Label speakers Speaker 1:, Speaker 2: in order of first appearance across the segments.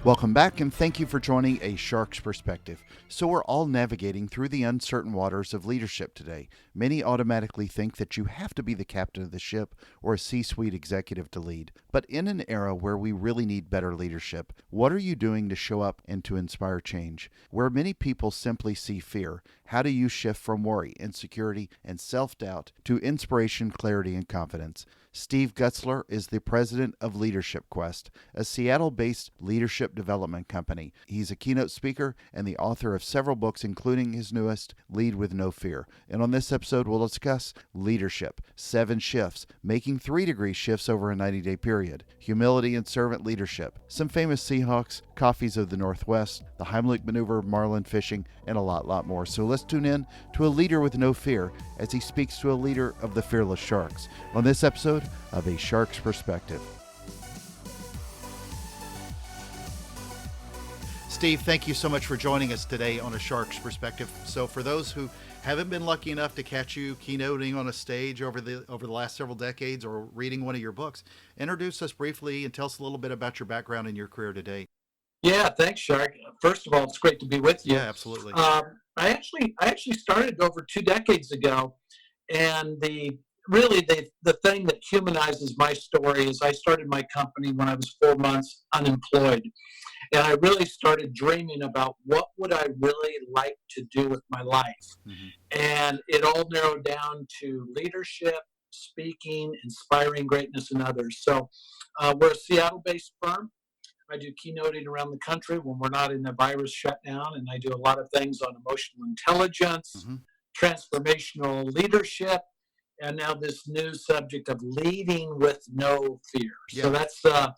Speaker 1: Welcome back, and thank you for joining A Shark's Perspective. So, we're all navigating through the uncertain waters of leadership today. Many automatically think that you have to be the captain of the ship or a C suite executive to lead. But in an era where we really need better leadership, what are you doing to show up and to inspire change? Where many people simply see fear, how do you shift from worry, insecurity, and self doubt to inspiration, clarity, and confidence? Steve Gutzler is the president of Leadership Quest, a Seattle-based leadership development company. He's a keynote speaker and the author of several books, including his newest, Lead with No Fear. And on this episode, we'll discuss leadership, 7 shifts, making 3-degree shifts over a 90-day period, humility and servant leadership, some famous Seahawks, coffees of the Northwest, the Heimlich maneuver, marlin fishing, and a lot more. So let's tune in to a leader with no fear as he speaks to a leader of the fearless sharks on this episode of A Shark's Perspective. Steve, thank you so much for joining us today on A Shark's Perspective. So for those who haven't been lucky enough to catch you keynoting on a stage over the last several decades or reading one of your books, introduce us briefly and tell us a little bit about your background and your career today.
Speaker 2: Yeah, thanks, Shark. First of all, it's great to be with you.
Speaker 1: Yeah, absolutely.
Speaker 2: I actually started over 2 decades ago, and the thing that humanizes my story is I started my company when I was 4 months unemployed, and I really started dreaming about what would I really like to do with my life, and it all narrowed down to leadership, speaking, inspiring greatness in others. So we're a Seattle-based firm. I do keynoting around the country when we're not in a virus shutdown, and I do a lot of things on emotional intelligence, transformational leadership, and now this new subject of leading with no fear.
Speaker 1: Yeah.
Speaker 2: So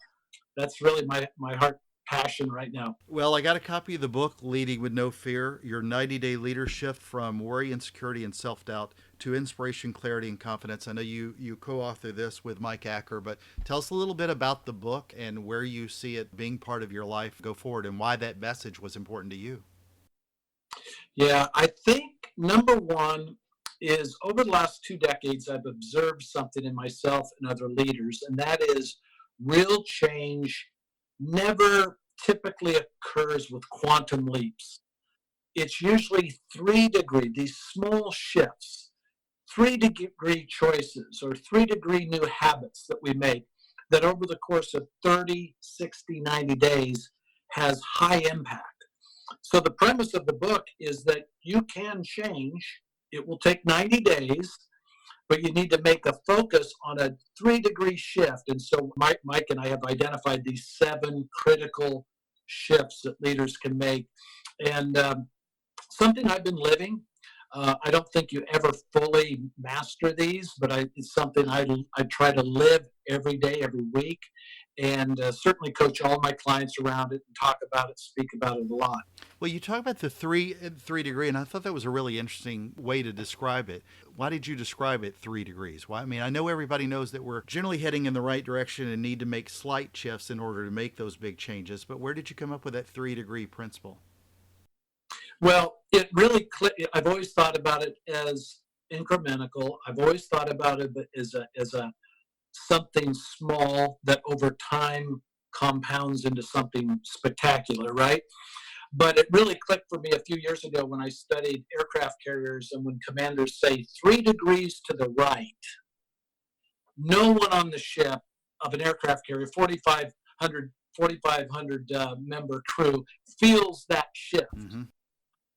Speaker 2: that's really my heart passion right now.
Speaker 1: Well, I got a copy of the book, Leading with No Fear, your 90-day leadership from worry, insecurity, and self-doubt to inspiration, clarity, and confidence. I know you co-authored this with Mike Acker, but tell us a little bit about the book and where you see it being part of your life go forward and why that message was important to you.
Speaker 2: Yeah, I think number one is over the last 2 decades, I've observed something in myself and other leaders, and that is real change never typically occurs with quantum leaps. It's usually 3-degree, these small shifts, 3-degree choices or 3-degree new habits that we make that over the course of 30, 60, 90 days has high impact. So the premise of the book is that you can change. It will take 90 days, but you need to make a focus on a 3-degree shift. And so Mike and I have identified these 7 critical shifts that leaders can make. And something I've been living. I don't think you ever fully master these, but it's something I try to live every day, every week, and certainly coach all my clients around it and talk about it, speak about it a lot.
Speaker 1: Well, you talk about the three degree, and I thought that was a really interesting way to describe it. Why did you describe it 3 degrees? Why? I mean, I know everybody knows that we're generally heading in the right direction and need to make slight shifts in order to make those big changes, but where did you come up with that 3-degree principle?
Speaker 2: Well, it really I've always thought about it as incremental. I've always thought about it as a something small that over time compounds into something spectacular, right? But it really clicked for me a few years ago when I studied aircraft carriers, and when commanders say 3 degrees to the right, no one on the ship of an aircraft carrier, 4,500 member crew, feels that shift.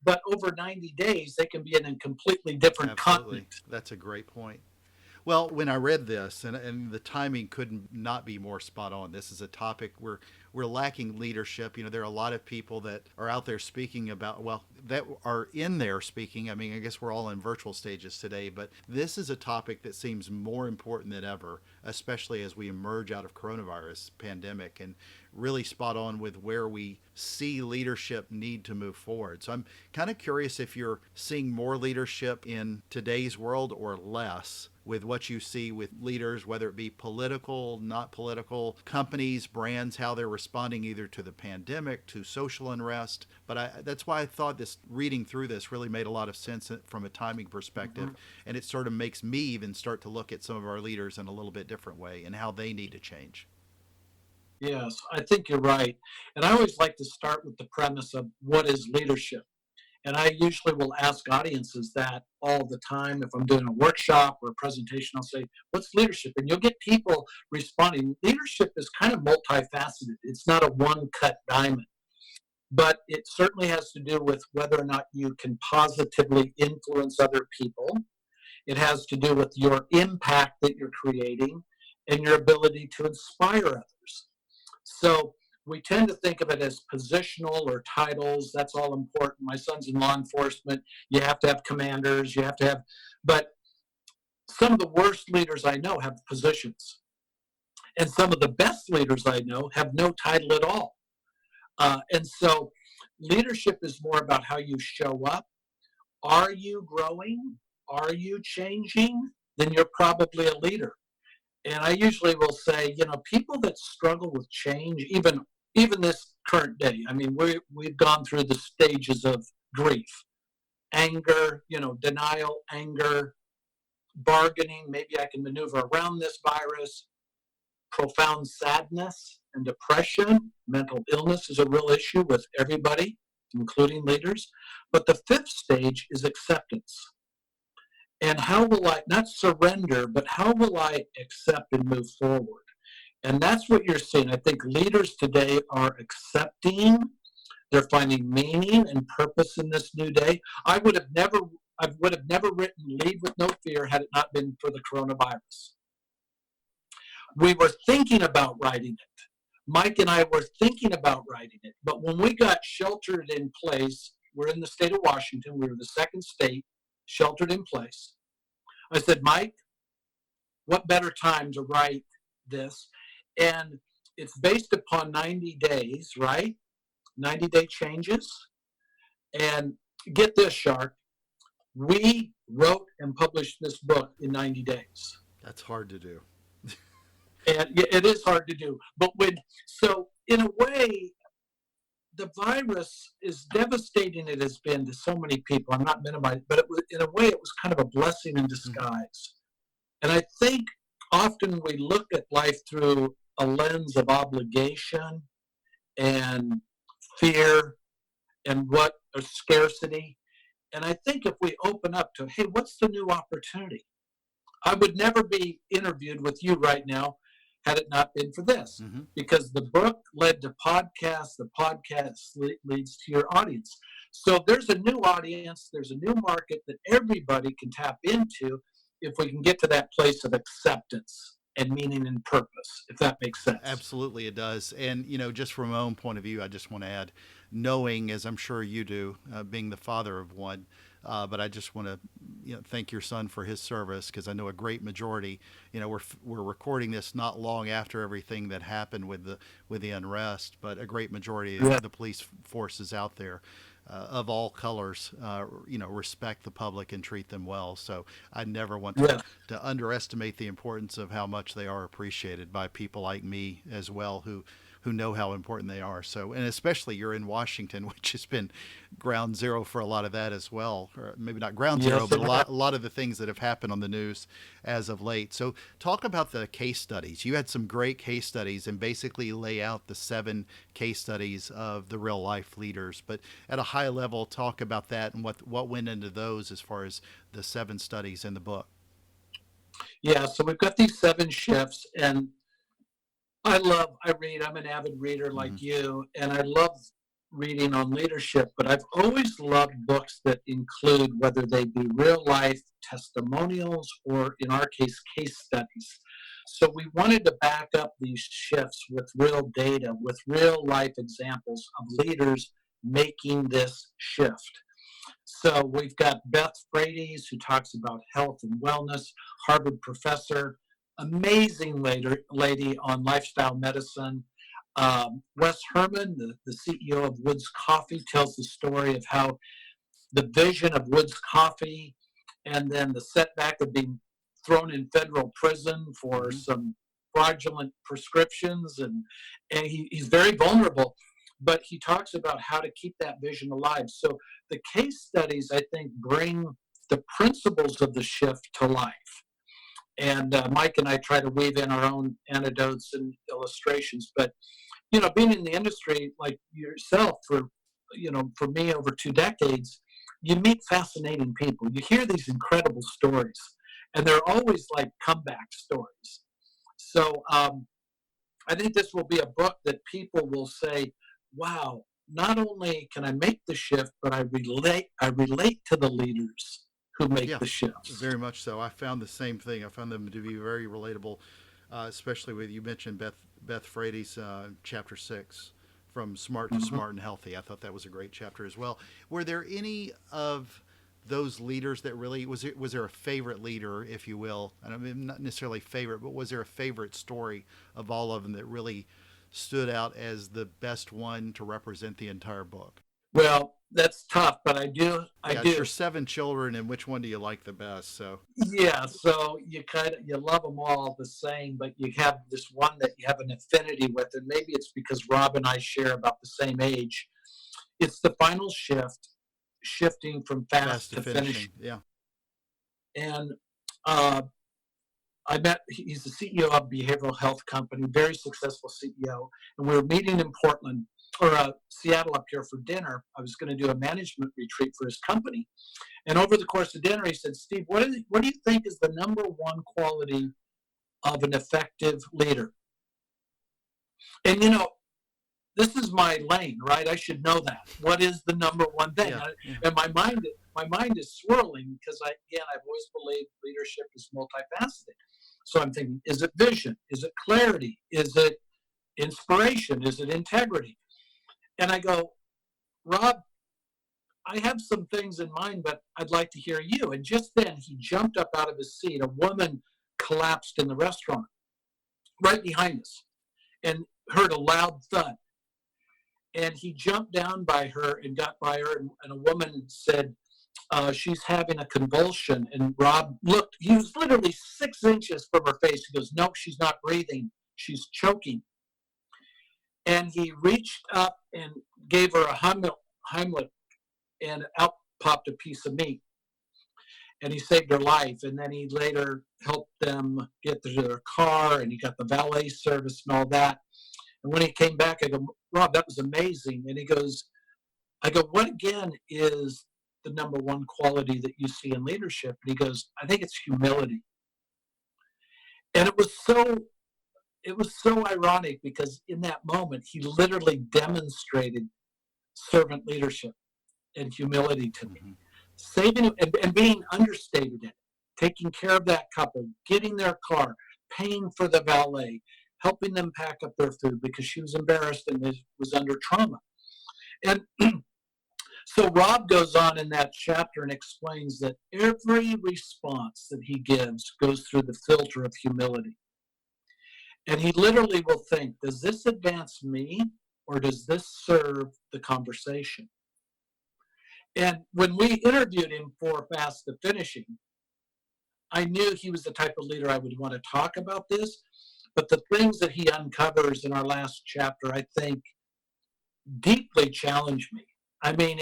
Speaker 2: But over 90 days, they can be in a completely different continent.
Speaker 1: That's a great point. Well, when I read this, and the timing could not be more spot on. This is a topic where we're lacking leadership. You know, there are a lot of people that are out there speaking about, well, that are in there speaking. I mean, I guess we're all in virtual stages today, but this is a topic that seems more important than ever, especially as we emerge out of coronavirus pandemic, and really spot on with where we see leadership need to move forward. So I'm kind of curious if you're seeing more leadership in today's world or less with what you see with leaders, whether it be political, not political, companies, brands, how they're responding either to the pandemic, to social unrest. But that's why I thought this reading through this really made a lot of sense from a timing perspective. And it sort of makes me even start to look at some of our leaders in a little bit different way and how they need to change.
Speaker 2: Yes, I think you're right. And I always like to start with the premise of what is leadership. And I usually will ask audiences that all the time. If I'm doing a workshop or a presentation, I'll say, what's leadership? And you'll get people responding. Leadership is kind of multifaceted, it's not a one cut diamond, but it certainly has to do with whether or not you can positively influence other people. It has to do with your impact that you're creating and your ability to inspire others. So we tend to think of it as positional or titles. That's all important. My son's in law enforcement. You have to have commanders. You have to have, but some of the worst leaders I know have positions. And some of the best leaders I know have no title at all. And so leadership is more about how you show up. Are you growing? Are you changing? Then you're probably a leader. And I usually will say, people that struggle with change, even this current day. I mean, we've gone through the stages of grief, anger, denial, anger, bargaining. Maybe I can maneuver around this virus. Profound sadness and depression. Mental illness is a real issue with everybody, including leaders. But the fifth stage is acceptance. And how will I not surrender, but how will I accept and move forward? And that's what you're seeing. I think leaders today are accepting. They're finding meaning and purpose in this new day. I would have never written Lead with No Fear had it not been for the coronavirus. We were thinking about writing it. Mike and I were thinking about writing it. But when we got sheltered in place, we're in the state of Washington. We were the second state sheltered in place. I said, Mike, what better time to write this? And it's based upon 90 days, right? 90-day changes. And get this, Shark, we wrote and published this book in 90 days.
Speaker 1: That's hard to do.
Speaker 2: And it is hard to do. But so in a way, the virus, as devastating it has been to so many people, I'm not minimizing, but in a way, it was kind of a blessing in disguise. And I think often we look at life through a lens of obligation and fear and what a scarcity. And I think if we open up to, hey, what's the new opportunity? I would never be interviewed with you right now had it not been for this, because the book led to podcasts, the podcast leads to your audience. So there's a new audience, there's a new market that everybody can tap into if we can get to that place of acceptance and meaning and purpose, if that makes sense.
Speaker 1: Absolutely, it does. And, just from my own point of view, I just want to add, knowing, as I'm sure you do, being the father of one, but I just want to, thank your son for his service, because I know a great majority. We're recording this not long after everything that happened with the unrest, but a great majority of the police forces out there, of all colors, respect the public and treat them well. So I never want to underestimate the importance of how much they are appreciated by people like me as well, who know how important they are. So, and especially you're in Washington, which has been ground zero for a lot of that as well, or maybe not ground zero, but a lot of the things that have happened on the news as of late. So talk about the case studies. You had some great case studies and basically lay out the 7 case studies of the real life leaders, but at a high level, talk about that and what went into those as far as the 7 studies in the book.
Speaker 2: Yeah, so we've got these 7 shifts, and I read, I'm an avid reader like you, and I love reading on leadership, but I've always loved books that include, whether they be real life testimonials or, in our case studies. So we wanted to back up these shifts with real data, with real life examples of leaders making this shift. So we've got Beth Frades, who talks about health and wellness, Harvard professor, amazing lady on lifestyle medicine. Wes Herman, the CEO of Woods Coffee, tells the story of how the vision of Woods Coffee and then the setback of being thrown in federal prison for some fraudulent prescriptions. And he's very vulnerable, but he talks about how to keep that vision alive. So the case studies, I think, bring the principles of the shift to life. And Mike and I try to weave in our own anecdotes and illustrations. But being in the industry like yourself for me over 2 decades, you meet fascinating people. You hear these incredible stories, and they're always like comeback stories. So I think this will be a book that people will say, "Wow! Not only can I make the shift, but I relate. I relate to the leaders who make
Speaker 1: Yeah,
Speaker 2: the shifts."
Speaker 1: very much so. I found the same thing. I found them to be very relatable, especially with you mentioned Beth Frady's chapter 6, from smart to
Speaker 2: Mm-hmm.
Speaker 1: smart and healthy. I thought that was a great chapter as well. Were there any of those leaders that really was there a favorite leader, if you will? And I mean, not necessarily favorite, but was there a favorite story of all of them that really stood out as the best one to represent the entire book?
Speaker 2: Well, that's tough, but I do. I
Speaker 1: Yeah, it's your
Speaker 2: do.
Speaker 1: 7 children, and which one do you like the best? So
Speaker 2: Yeah, so you love them all the same, but you have this one that you have an affinity with, and maybe it's because Rob and I share about the same age. It's the final shift, shifting from
Speaker 1: fast
Speaker 2: fast
Speaker 1: to
Speaker 2: to finish.
Speaker 1: finishing. Yeah.
Speaker 2: And uh, I met. He's the CEO of a behavioral health company, very successful CEO, and we were meeting in Portland or Seattle up here for dinner. I was going to do a management retreat for his company, and over the course of dinner, he said, "Steve, what do you think is the number one quality of an effective leader?" And this is my lane, right? I should know that. What is the number one thing?
Speaker 1: Yeah. Yeah.
Speaker 2: And my mind is swirling because I've always believed leadership is multifaceted. So I'm thinking, is it vision? Is it clarity? Is it inspiration? Is it integrity? And I go, Rob, I have some things in mind, but I'd like to hear you. And just then he jumped up out of his seat. A woman collapsed in the restaurant right behind us and heard a loud thud. And he jumped down by her and got by her, and a woman said, she's having a convulsion. And Rob looked, he was literally 6 inches from her face. He goes, no, she's not breathing. She's choking. And he reached up and gave her a Heimlich, and out popped a piece of meat. And he saved her life. And then he later helped them get to their car, and he got the valet service and all that. And when he came back, I go, Rob, that was amazing. And he goes, I go, what again is the number one quality that you see in leadership? And he goes, I think it's humility. And it was so ironic because in that moment he literally demonstrated servant leadership and humility to me,
Speaker 1: Mm-hmm.
Speaker 2: saving and being understated in it, taking care of that couple, getting their car, paying for the valet, helping them pack up their food because she was embarrassed and was under trauma. And so Rob goes on in that chapter and explains that every response that he gives goes through the filter of humility. And he literally will think, does this advance me or does this serve the conversation? And when we interviewed him for Fast to Finishing, I knew he was the type of leader I would want to talk about this. But the things that he uncovers in our last chapter, I think, deeply challenge me. I mean,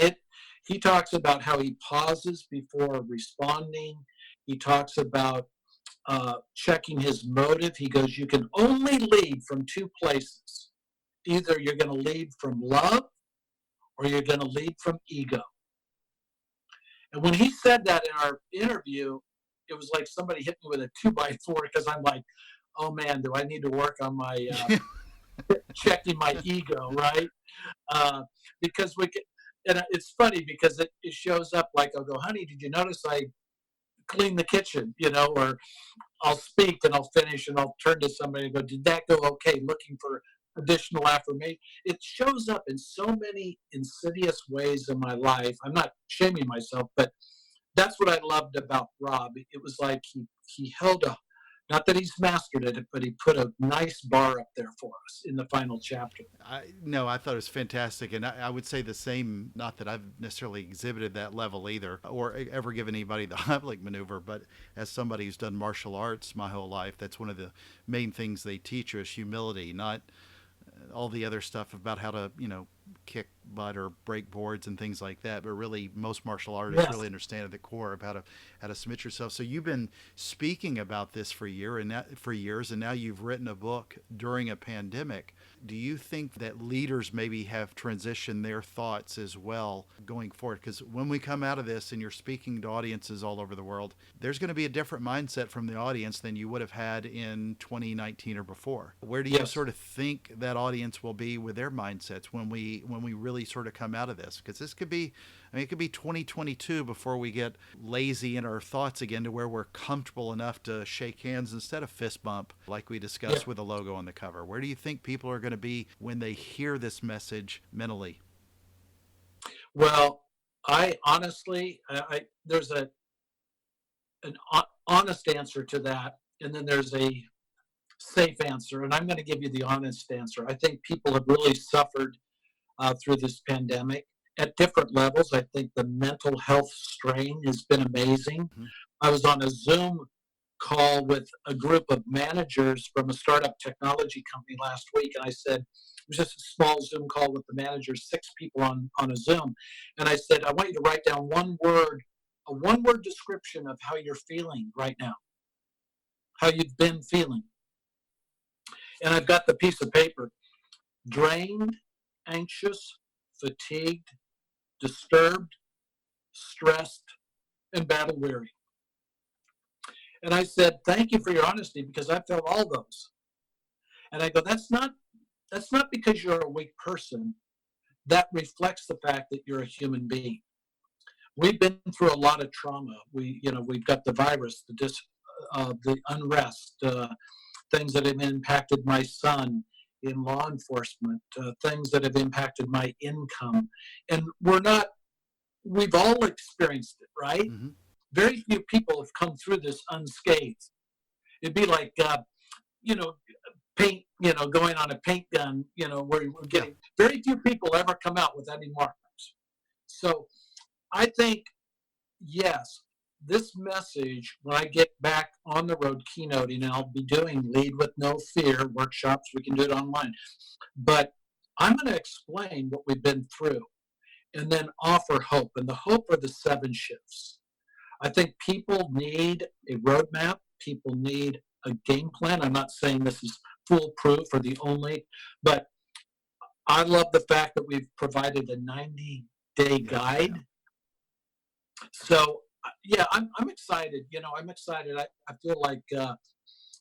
Speaker 2: he talks about how he pauses before responding. He talks about checking his motive. He goes, you can only lead from two places. Either you're going to lead from love or you're going to lead from ego. And when he said that in our interview, it was like somebody hit me with a 2x4 because I'm like, oh man, do I need to work on my checking my ego, right? Because and it's funny because it shows up like I'll go, honey, did you notice I cleaned the kitchen, or I'll speak and I'll finish and I'll turn to somebody and go, did that go okay? Looking for additional affirmation. It shows up in so many insidious ways in my life. I'm not shaming myself, but that's what I loved about Rob. It was like he held a, not that he's mastered it, but he put a nice bar up there for us in the final chapter.
Speaker 1: No, I thought it was fantastic, and I would say the same. Not that I've necessarily exhibited that level either, or ever given anybody the Heimlich maneuver, but as somebody who's done martial arts my whole life, that's one of the main things they teach you is humility, not all the other stuff about how to kick butt or break boards and things like that, but really most martial artists
Speaker 2: Yes.
Speaker 1: really understand at the core of how to submit yourself. So you've been speaking about this for years, and now you've written a book during a pandemic. Do you think that leaders maybe have transitioned their thoughts as well going forward? Because when we come out of this and you're speaking to audiences all over the world, there's going to be a different mindset from the audience than you would have had in 2019 or before. Where do you
Speaker 2: Yes.
Speaker 1: sort of think that audience will be with their mindsets when we really sort of come out of this? Because this could be, I mean, it could be 2022 before we get lazy in our thoughts again to where we're comfortable enough to shake hands instead of fist bump, like we
Speaker 2: Yeah.
Speaker 1: discussed with the logo on the cover. Where do you think people are going to be when they hear this message mentally?
Speaker 2: Well, I honestly, there's an honest answer to that, and then there's a safe answer, and I'm going to give you the honest answer. I think people have really suffered through this pandemic at different levels. I think the mental health strain has been amazing.
Speaker 1: Mhm.
Speaker 2: I was on a Zoom call with a group of managers from a startup technology company last week, and I said, it was just a small Zoom call with the managers, 6 people on a Zoom. And I said, I want you to write down one word, a one word description of how you're feeling right now, how you've been feeling. And I've got the piece of paper: drained, anxious, fatigued, disturbed, stressed, and battle weary. And I said, thank you for your honesty because I felt all those. And I go, that's not because you're a weak person. That reflects the fact that you're a human being. We've been through a lot of trauma. We've got the virus, the unrest, things that have impacted my son in law enforcement, things that have impacted my income, and we've all experienced it, right?
Speaker 1: Mm-hmm.
Speaker 2: Very few people have come through this unscathed. It'd be like, you know, paint, going on a paint gun, where we're
Speaker 1: Yeah.
Speaker 2: getting very few people ever come out with any marks. So I think, yes, this message, when I get back on the road keynoting, and I'll be doing Lead with No Fear workshops, we can do it online, but I'm going to explain what we've been through and then offer hope. And the hope are the 7 shifts. I think people need a roadmap. People need a game plan. I'm not saying this is foolproof or the only, but I love the fact that we've provided a 90-day
Speaker 1: Yeah.
Speaker 2: guide.
Speaker 1: Yeah.
Speaker 2: So, yeah, I'm excited. I'm excited. I feel like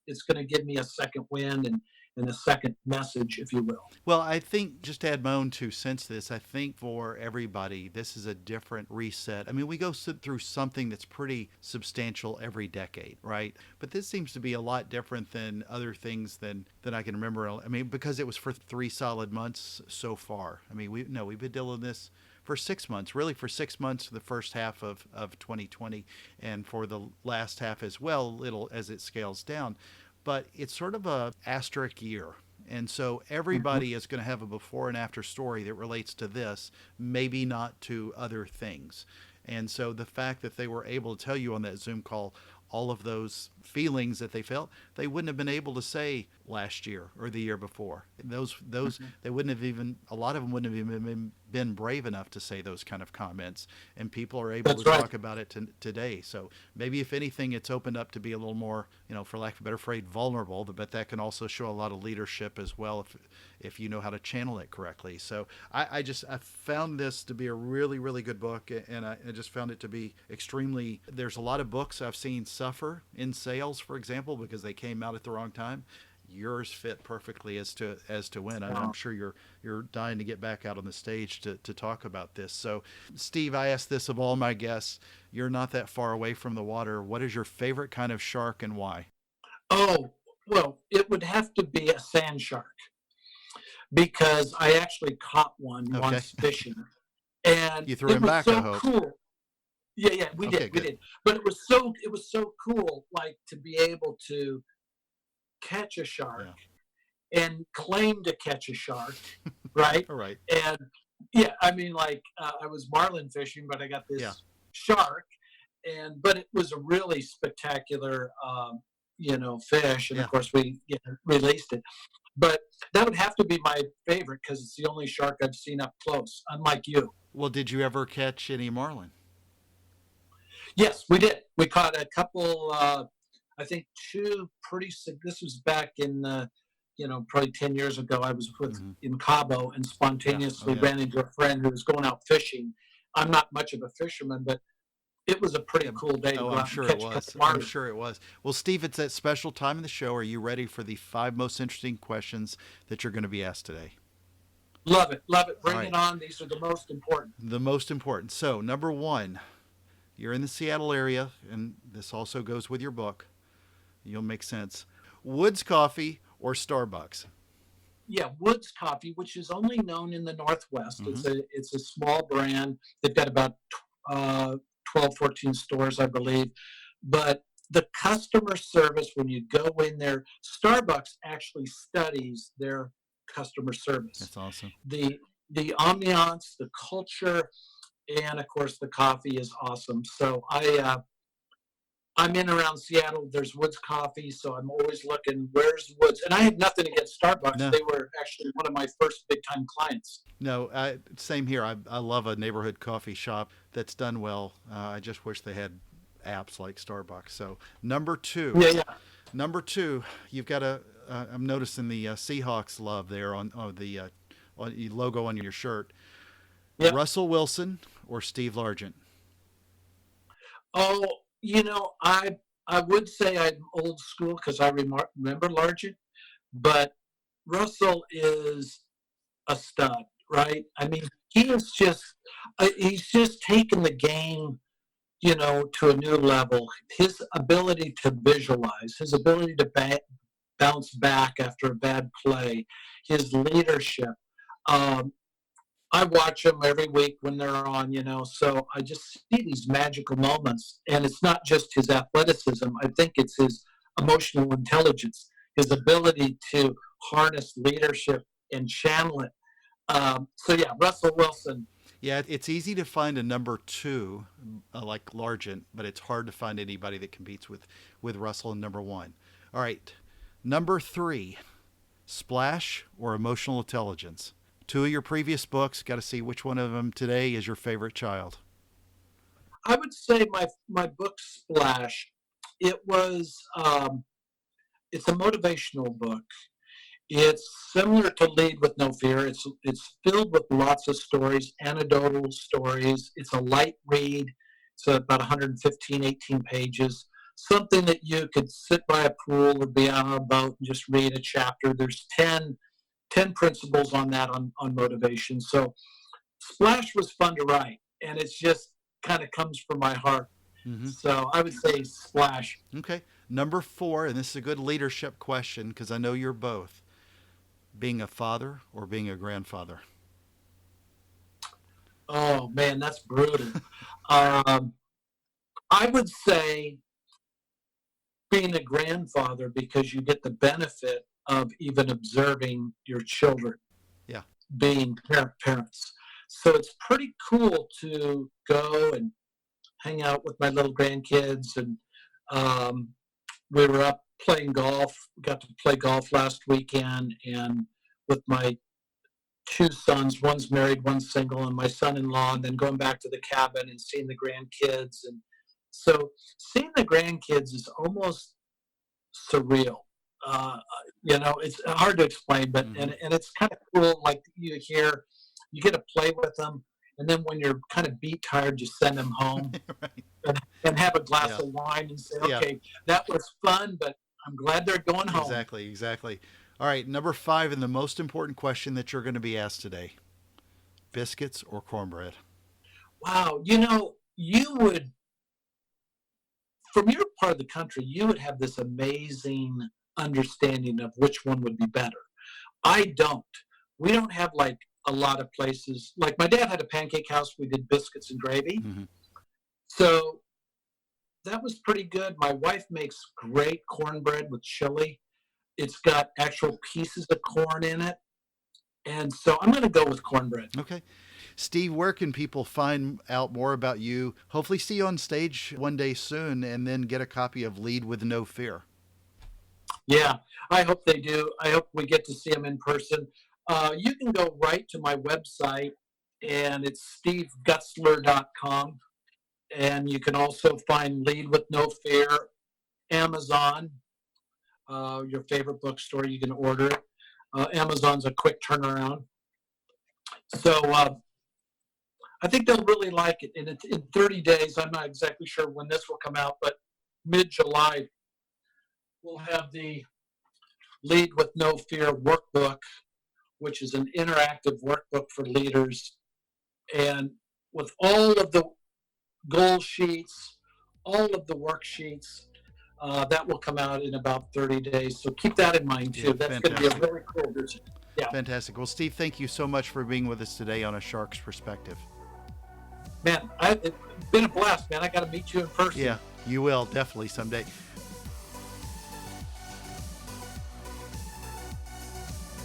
Speaker 2: it's going to give me a second wind and a second message, if you will.
Speaker 1: Well, I think just to add my own 2 cents to this, I think for everybody, this is a different reset. I mean, we go through something that's pretty substantial every decade, right? But this seems to be a lot different than other things than I can remember. I mean, because it was for 3 solid months so far. I mean, we've been dealing with this for 6 months, really for 6 months, the first half of 2020, and for the last half as well, little as it scales down. But it's sort of a asterisk year. And so
Speaker 2: Mm-hmm.
Speaker 1: everybody is going to have a before and after story that relates to this, maybe not to other things. And so the fact that they were able to tell you on that Zoom call all of those feelings that they felt, they wouldn't have been able to say last year or the year before. Those
Speaker 2: Mm-hmm.
Speaker 1: they wouldn't have even, a lot of them wouldn't have even been brave enough to say those kind of comments. And people are able to
Speaker 2: That's right.
Speaker 1: talk about it today. So maybe if anything, it's opened up to be a little more, for lack of a better phrase, vulnerable. But that can also show a lot of leadership as well if you know how to channel it correctly. So I found this to be a really, really good book, and I just found it to be extremely. There's a lot of books I've seen suffer in sales, for example, because they came out at the wrong time. Yours fit perfectly as to when. I'm sure you're dying to get back out on the stage to talk about this. So, Steve, I asked this of all my guests. You're not that far away from the water. What is your favorite kind of shark and why?
Speaker 2: Oh, well, it would have to be a sand shark because I actually caught one
Speaker 1: Okay,
Speaker 2: once fishing, and
Speaker 1: you threw
Speaker 2: it
Speaker 1: him
Speaker 2: was
Speaker 1: back, I
Speaker 2: so
Speaker 1: hope.
Speaker 2: cool. Yeah, yeah, we
Speaker 1: Okay,
Speaker 2: did, we
Speaker 1: good.
Speaker 2: did. But it was so cool, like to be able to catch a shark
Speaker 1: Yeah.
Speaker 2: and claim to catch a shark, right?
Speaker 1: All right.
Speaker 2: And yeah, I mean, like I was marlin fishing, but I got
Speaker 1: Yeah.
Speaker 2: this shark, but it was a really spectacular, fish, and of
Speaker 1: Yeah.
Speaker 2: course we released it. But that would have to be my favorite because it's the only shark I've seen up close, unlike you.
Speaker 1: Well, did you ever catch any marlin?
Speaker 2: Yes, we did. We caught a couple, I think two pretty sick. This was back in, probably 10 years ago. I was in Cabo and
Speaker 1: Yeah. Oh,
Speaker 2: spontaneously
Speaker 1: yeah.
Speaker 2: ran into a friend who was going out fishing. I'm not much of a fisherman, but it was a pretty
Speaker 1: Yeah.
Speaker 2: cool day to
Speaker 1: Oh,
Speaker 2: go
Speaker 1: I'm
Speaker 2: out and
Speaker 1: sure it
Speaker 2: catch a
Speaker 1: was.
Speaker 2: couple
Speaker 1: I'm
Speaker 2: marlin.
Speaker 1: sure it was. Well, Steve, it's that special time in the show. Are you ready for the 5 most interesting questions that you're going to be asked today?
Speaker 2: Love it. Love it.
Speaker 1: All
Speaker 2: Bring
Speaker 1: right.
Speaker 2: it on. These are the most important.
Speaker 1: The most important. So, number one, you're in the Seattle area, and this also goes with your book. You'll make sense. Woods Coffee or Starbucks?
Speaker 2: Yeah, Woods Coffee, which is only known in the Northwest.
Speaker 1: Mm-hmm.
Speaker 2: It's a small brand. They've got about uh, 12, 14 stores, I believe. But the customer service, when you go in there, Starbucks actually studies their customer service.
Speaker 1: That's awesome.
Speaker 2: The ambiance, the culture, and of course the coffee is awesome. So I'm in around Seattle. There's Woods Coffee, so I'm always looking. Where's Woods? And I have nothing against Starbucks.
Speaker 1: No,
Speaker 2: They were actually one of my first big time clients.
Speaker 1: no, same here. I love a neighborhood coffee shop that's done well. I just wish they had apps like Starbucks. So
Speaker 2: Yeah, yeah.
Speaker 1: number two, you've got a. I'm noticing the Seahawks love there on the logo on your shirt.
Speaker 2: Yep.
Speaker 1: Russell Wilson or Steve Largent?
Speaker 2: Oh, I would say I'm old school because I remember Largent, but Russell is a stud, right? I mean, he's just taken the game, to a new level. His ability to visualize, his ability to bounce back after a bad play, his leadership. Um, I watch them every week when they're on, so I just see these magical moments. And it's not just his athleticism, I think it's his emotional intelligence, his ability to harness leadership and channel it. So, yeah, Russell Wilson.
Speaker 1: Yeah, it's easy to find a number two like Largent, but it's hard to find anybody that competes with Russell in number one. All right, number three, Splash or Emotional Intelligence. Two of your previous books. Got to see which one of them today is your favorite child.
Speaker 2: I would say my book Splash. It was it's a motivational book. It's similar to Lead with No Fear. It's filled with lots of stories, anecdotal stories. It's a light read. It's about 115, 18 pages. Something that you could sit by a pool or be on a boat and just read a chapter. There's 10 principles on that on motivation. So Splash was fun to write, and it's just kind of comes from my heart.
Speaker 1: Mm-hmm.
Speaker 2: So I would say Splash.
Speaker 1: Okay, number four, and this is a good leadership question because I know you're both. Being a father or being a grandfather?
Speaker 2: Oh man, that's brutal. um, I would say being a grandfather because you get the benefit of even observing your children
Speaker 1: Yeah.
Speaker 2: being parents. So it's pretty cool to go and hang out with my little grandkids. And um, we were up playing golf. We got to play golf last weekend, and with my two sons, one's married, one's single, and my son-in-law, and then going back to the cabin and seeing the grandkids. And so seeing the grandkids is almost surreal. Uh, it's hard to explain, but
Speaker 1: Mm-hmm.
Speaker 2: and it's kind of cool. Like you get to play with them, and then when you're kind of beat tired, you send them home
Speaker 1: Right.
Speaker 2: and have a glass
Speaker 1: Yeah.
Speaker 2: of wine and say,
Speaker 1: Yeah.
Speaker 2: "Okay, that was fun, but I'm glad they're going home."
Speaker 1: Exactly. Exactly. All right. Number five, and the most important question that you're going to be asked today: biscuits or cornbread?
Speaker 2: Wow, you would from your part of the country, you would have this amazing understanding of which one would be better. I don't. We don't have like a lot of places. Like my dad had a pancake house. We did biscuits and gravy.
Speaker 1: Mm-hmm.
Speaker 2: So that was pretty good. My wife makes great cornbread with chili. It's got actual pieces of corn in it. And so I'm going to go with cornbread.
Speaker 1: Okay. Steve, where can people find out more about you? Hopefully, see you on stage one day soon and then get a copy of Lead with No Fear.
Speaker 2: Yeah, I hope they do. I hope we get to see them in person. You can go right to my website, and it's stevegutzler.com. And you can also find Lead with No Fear, Amazon, your favorite bookstore. You can order it. Amazon's a quick turnaround. So I think they'll really like it. And in 30 days, I'm not exactly sure when this will come out, but mid-July, we'll have the Lead with No Fear workbook, which is an interactive workbook for leaders. And with all of the goal sheets, all of the worksheets, that will come out in about 30 days. So keep that in mind too.
Speaker 1: Yeah,
Speaker 2: That's going to be a really cool vision. Yeah.
Speaker 1: Fantastic. Well, Steve, thank you so much for being with us today on A Shark's Perspective.
Speaker 2: Man, it's been a blast, man. I got to meet you in person.
Speaker 1: Yeah, you will definitely someday.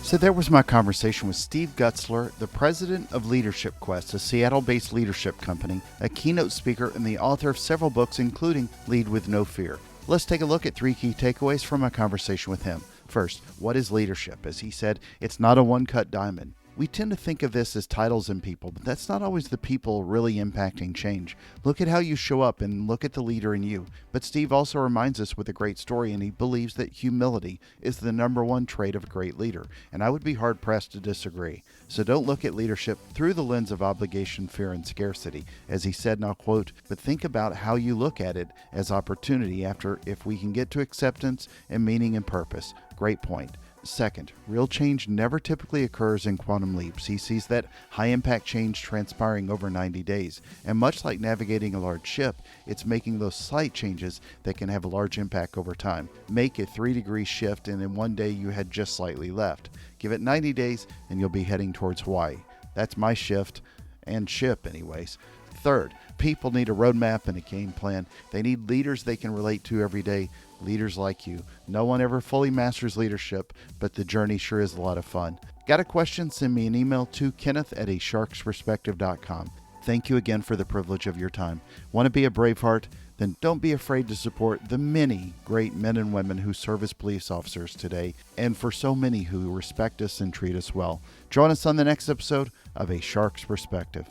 Speaker 1: So there was my conversation with Steve Gutzler, the president of Leadership Quest, a Seattle-based leadership company, a keynote speaker, and the author of several books, including Lead with No Fear. Let's take a look at 3 key takeaways from my conversation with him. First, what is leadership? As he said, it's not a one-cut diamond. We tend to think of this as titles and people, but that's not always the people really impacting change. Look at how you show up and look at the leader in you. But Steve also reminds us with a great story, and he believes that humility is the number one trait of a great leader, and I would be hard-pressed to disagree. So don't look at leadership through the lens of obligation, fear, and scarcity. As he said, and I'll quote, but think about how you look at it as opportunity if we can get to acceptance and meaning and purpose. Great point. Second, real change never typically occurs in quantum leaps. He sees that high-impact change transpiring over 90 days. And much like navigating a large ship, it's making those slight changes that can have a large impact over time. Make a 3-degree shift, and in one day you had just slightly left. Give it 90 days, and you'll be heading towards Hawaii. That's my shift, and ship anyways. Third, people need a roadmap and a game plan. They need leaders they can relate to every day. Leaders like you. No one ever fully masters leadership, but the journey sure is a lot of fun. Got a question? Send me an email to kenneth@asharksperspective.com. Thank you again for the privilege of your time. Want to be a Braveheart? Then don't be afraid to support the many great men and women who serve as police officers today, and for so many who respect us and treat us well. Join us on the next episode of A Shark's Perspective.